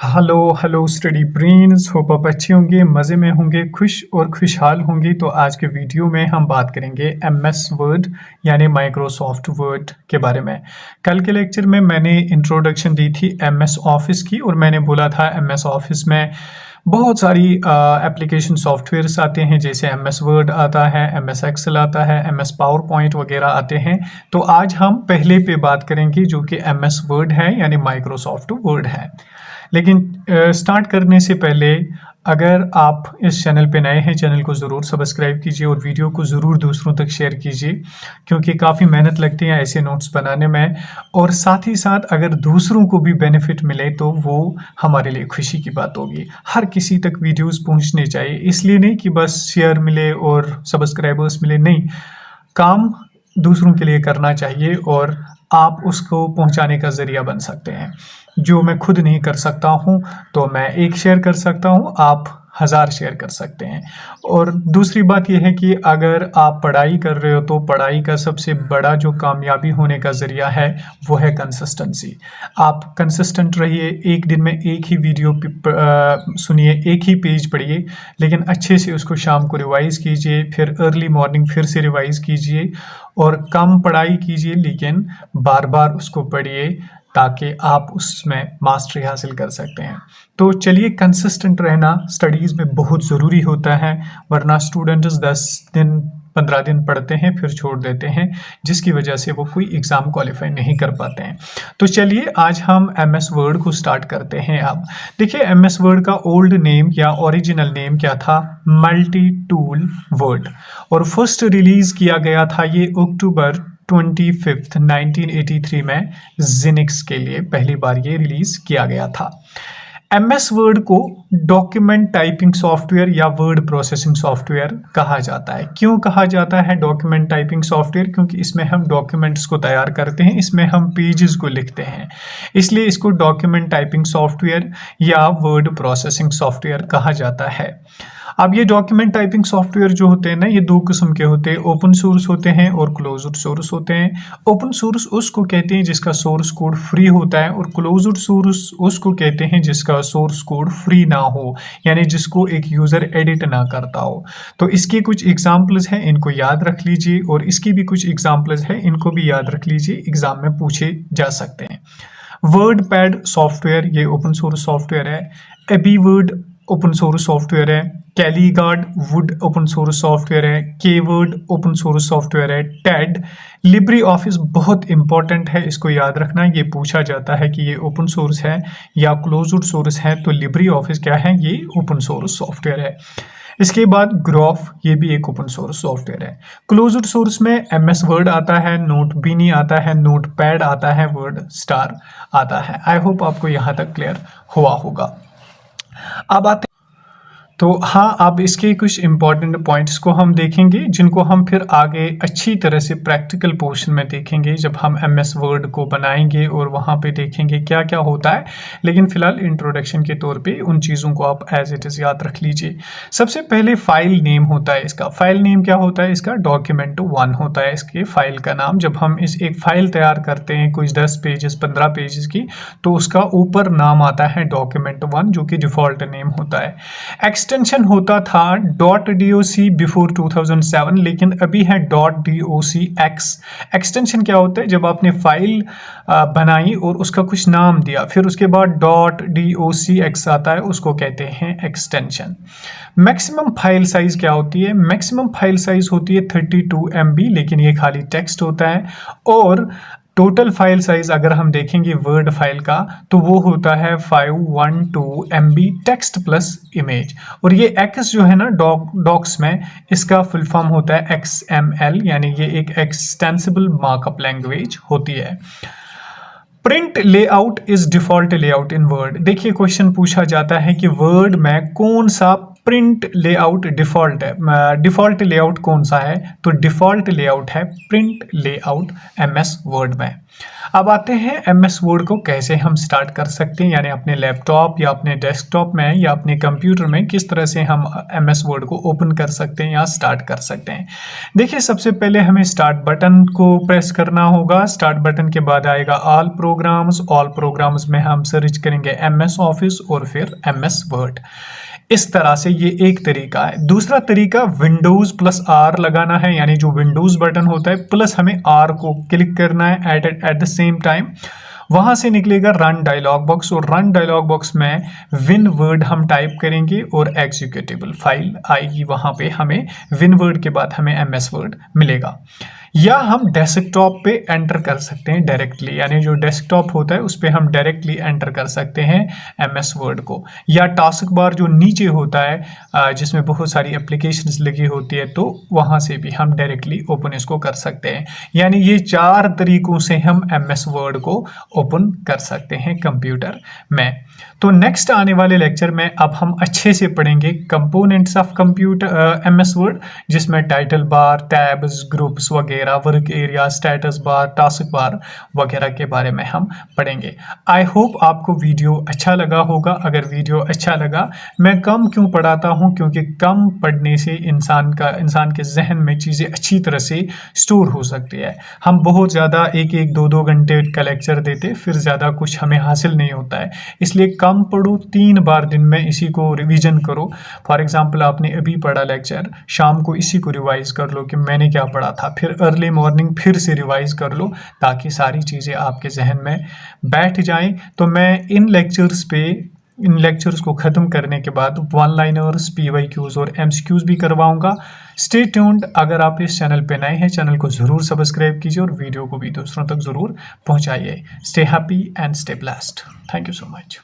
Hello hello study brains, hope आप अच्छे होंगे, मज़े में होंगे, खुश और खुशहाल होंगे। तो आज के वीडियो में हम बात करेंगे एमएस वर्ड यानी माइक्रोसॉफ्ट वर्ड के बारे में। कल के लेक्चर में मैंने इंट्रोडक्शन दी थी एमएस ऑफिस की और मैंने बोला था एमएस ऑफिस में बहुत सारी एप्लीकेशन सॉफ्टवेयर्स आते हैं, जैसे एमएस वर्ड आता है, एमएस एक्सेल आता है, एमएस पावर पॉइंट वगैरह आते हैं। तो आज हम पहले पे बात करेंगे जो कि एमएस वर्ड है यानी माइक्रोसॉफ्ट वर्ड है। लेकिन स्टार्ट करने से पहले अगर आप इस चैनल पे नए हैं, चैनल को ज़रूर सब्सक्राइब कीजिए और वीडियो को ज़रूर दूसरों तक शेयर कीजिए, क्योंकि काफ़ी मेहनत लगती है ऐसे नोट्स बनाने में। और साथ ही साथ अगर दूसरों को भी बेनिफिट मिले तो वो हमारे लिए खुशी की बात होगी। हर किसी तक वीडियोस पहुंचने चाहिए, इसलिए नहीं कि बस शेयर मिले और सब्सक्राइबर्स मिले, नहीं, काम दूसरों के लिए करना चाहिए और आप उसको पहुंचाने का ज़रिया बन सकते हैं। जो मैं खुद नहीं कर सकता हूं तो मैं एक शेयर कर सकता हूं, आप 1000 शेयर कर सकते हैं। और दूसरी बात यह है कि अगर आप पढ़ाई कर रहे हो तो पढ़ाई का सबसे बड़ा जो कामयाबी होने का ज़रिया है वो है कंसिस्टेंसी। आप कंसिस्टेंट रहिए, एक दिन में एक ही वीडियो सुनिए, एक ही पेज पढ़िए, लेकिन अच्छे से उसको शाम को रिवाइज़ कीजिए, फिर अर्ली मॉर्निंग फिर से रिवाइज़ कीजिए और कम पढ़ाई कीजिए लेकिन बार बार उसको पढ़िए ताकि आप उसमें मास्टरी हासिल कर सकते हैं। तो चलिए, कंसिस्टेंट रहना स्टडीज़ में बहुत ज़रूरी होता है, वरना स्टूडेंट्स 10 दिन 15 दिन पढ़ते हैं फिर छोड़ देते हैं, जिसकी वजह से वो कोई एग्ज़ाम क्वालिफाई नहीं कर पाते हैं। तो चलिए आज हम एमएस वर्ड को स्टार्ट करते हैं। अब देखिए, एमएस वर्ड का ओल्ड नेम या ओरिजिनल नेम क्या था? Multi tool word. और फर्स्ट रिलीज़ किया गया था ये अक्टूबर 25 1983 में जिनिक्स के लिए पहली बार ये रिलीज किया गया था। एमएस वर्ड को डॉक्यूमेंट टाइपिंग सॉफ्टवेयर या वर्ड प्रोसेसिंग सॉफ्टवेयर कहा जाता है। क्यों कहा जाता है डॉक्यूमेंट टाइपिंग सॉफ्टवेयर? क्योंकि इसमें हम डॉक्यूमेंट्स को तैयार करते हैं, इसमें हम पेजेस को लिखते हैं, इसलिए इसको डॉक्यूमेंट टाइपिंग सॉफ्टवेयर या वर्ड प्रोसेसिंग सॉफ्टवेयर कहा जाता है। अब ये डॉक्यूमेंट टाइपिंग सॉफ्टवेयर जो होते हैं ना, ये दो किस्म के होते हैं, ओपन सोर्स होते हैं और क्लोज्ड सोर्स होते हैं। ओपन सोर्स उसको कहते हैं जिसका सोर्स कोड फ्री होता है और क्लोज्ड सोर्स उसको कहते हैं जिसका सोर्स कोड फ्री ना हो, यानी जिसको एक यूज़र एडिट ना करता हो। तो इसकी कुछ एग्जांपल्स हैं, इनको याद रख लीजिए, और इसकी भी कुछ एग्जांपल्स हैं, इनको भी याद रख लीजिए, एग्जाम में पूछे जा सकते हैं। वर्ड पैड सॉफ्टवेयर ये ओपन सोर्स सॉफ्टवेयर है। AbiWord open source software है। कैलीगार्ड वुड ओपन सोर्स सॉफ्टवेयर है। KWord open source software है। टेड लिब्रे ऑफिस बहुत इंपॉर्टेंट है, इसको याद रखना, ये पूछा जाता है कि ये ओपन सोर्स है या क्लोज्ड सोर्स है, तो लिब्रे ऑफिस क्या है? ये ओपन सोर्स सॉफ्टवेयर है। इसके बाद ग्रॉफ, ये भी एक ओपन सोर्स सॉफ्टवेयर है। क्लोज्ड सोर्स में एमएस वर्ड आता है, नोट बीनी आता है, नोट पैड आता है, वर्ड स्टार आता है। आई होप आपको यहाँ तक क्लियर हुआ होगा। अब आते तो हाँ, अब इसके कुछ इंपॉर्टेंट पॉइंट्स को हम देखेंगे, जिनको हम फिर आगे अच्छी तरह से प्रैक्टिकल पोर्शन में देखेंगे जब हम एमएस वर्ड को बनाएंगे और वहाँ पे देखेंगे क्या क्या होता है। लेकिन फिलहाल इंट्रोडक्शन के तौर पे उन चीज़ों को आप एज इट इज़ याद रख लीजिए। सबसे पहले फाइल नेम होता है इसका। फाइल नेम क्या होता है इसका? document1 होता है इसके फाइल का नाम। जब हम इस एक फाइल तैयार करते हैं कुछ 10 पेजेस 15 पेजेस की, तो उसका ऊपर नाम आता है document1, जो कि डिफ़ॉल्ट नेम होता है। एक्सटेंशन होता था .doc बिफोर 2007, लेकिन अभी है .docx। एक्सटेंशन क्या होता है? जब आपने फाइल बनाई और उसका कुछ नाम दिया, फिर उसके बाद .docx आता है, उसको कहते हैं एक्सटेंशन। मैक्सिमम फाइल साइज क्या होती है? मैक्सिमम फाइल साइज होती है 32 MB, लेकिन ये खाली टेक्स्ट होता है। और टोटल फाइल साइज अगर हम देखेंगे वर्ड फाइल का, तो वो होता है 512 MB टेक्स्ट प्लस इमेज। और ये एक्स जो है ना डॉक्स में, इसका फुल फॉर्म होता है XML, यानी ये एक एक्सटेंसिबल मार्कअप लैंग्वेज होती है। Print layout is default layout in word. देखिए, क्वेश्चन पूछा जाता है कि वर्ड में कौन सा प्रिंट लेआउट डिफ़ॉल्ट है। डिफ़ॉल्ट लेआउट कौन सा है? तो डिफ़ॉल्ट लेआउट है प्रिंट लेआउट एमएस वर्ड में। अब आते हैं एमएस वर्ड को कैसे हम स्टार्ट कर सकते हैं, यानी अपने लैपटॉप या अपने डेस्कटॉप में या अपने कंप्यूटर में किस तरह से हम एमएस वर्ड को ओपन कर सकते हैं या स्टार्ट कर सकते हैं। देखिए, सबसे पहले हमें स्टार्ट बटन को प्रेस करना होगा। स्टार्ट बटन के बाद आएगा ऑल प्रोग्राम्स में हम सर्च करेंगे एमएस ऑफिस और फिर एमएस वर्ड। इस तरह से ये एक तरीका है। दूसरा तरीका विंडोज प्लस आर लगाना है, यानी जो विंडोज बटन होता है प्लस हमें आर को क्लिक करना है एट द सेम टाइम। वहां से निकलेगा रन डायलॉग बॉक्स और रन डायलॉग बॉक्स में विन वर्ड हम टाइप करेंगे और एग्जीक्यूटेबल फाइल आएगी। वहां पे हमें विन वर्ड के बाद हमें एमएस वर्ड मिलेगा। या हम डेस्कटॉप पे एंटर कर सकते हैं डायरेक्टली, यानी जो डेस्कटॉप होता है उस पर हम डायरेक्टली एंटर कर सकते हैं एमएस वर्ड को। या टास्क बार जो नीचे होता है जिसमें बहुत सारी एप्लीकेशंस लगी होती है, तो वहाँ से भी हम डायरेक्टली ओपन इसको कर सकते हैं। यानी ये 4 तरीकों से हम एमएस वर्ड को ओपन कर सकते हैं कंप्यूटर में। तो नेक्स्ट आने वाले लेक्चर में अब हम अच्छे से पढ़ेंगे components of computer MS word, जिसमें टाइटल बार, टैब्स, ग्रुप्स वगैरह, work area, status bar, task bar वगैरह के बारे में हम पढ़ेंगे। आई होप आपको वीडियो अच्छा लगा होगा। अगर वीडियो अच्छा लगा, मैं कम क्यों पढ़ाता हूँ, क्योंकि कम पढ़ने से इंसान के जहन में चीज़ें अच्छी तरह से स्टोर हो सकती है। हम बहुत ज़्यादा 1-1, 2-2 घंटे का लेक्चर देते फिर ज़्यादा कुछ हमें हासिल नहीं होता है। इसलिए कम पढ़ो, 3 बार दिन में इसी को रिवीजन करो। फॉर एग्जांपल, आपने अभी पढ़ा लेक्चर, शाम को इसी को रिवाइज कर लो कि मैंने क्या पढ़ा था, फिर अर्ली मॉर्निंग फिर से रिवाइज कर लो, ताकि सारी चीज़ें आपके जहन में बैठ जाएं। तो मैं इन लेक्चर्स को ख़त्म करने के बाद वन लाइनर्स, PYQs और MCQs भी करवाऊंगा। Stay tuned. अगर आप इस चैनल पे नए हैं, चैनल को ज़रूर सब्सक्राइब कीजिए और वीडियो को भी दूसरों तक ज़रूर पहुंचाइए। Stay happy and stay blessed. Thank you so much.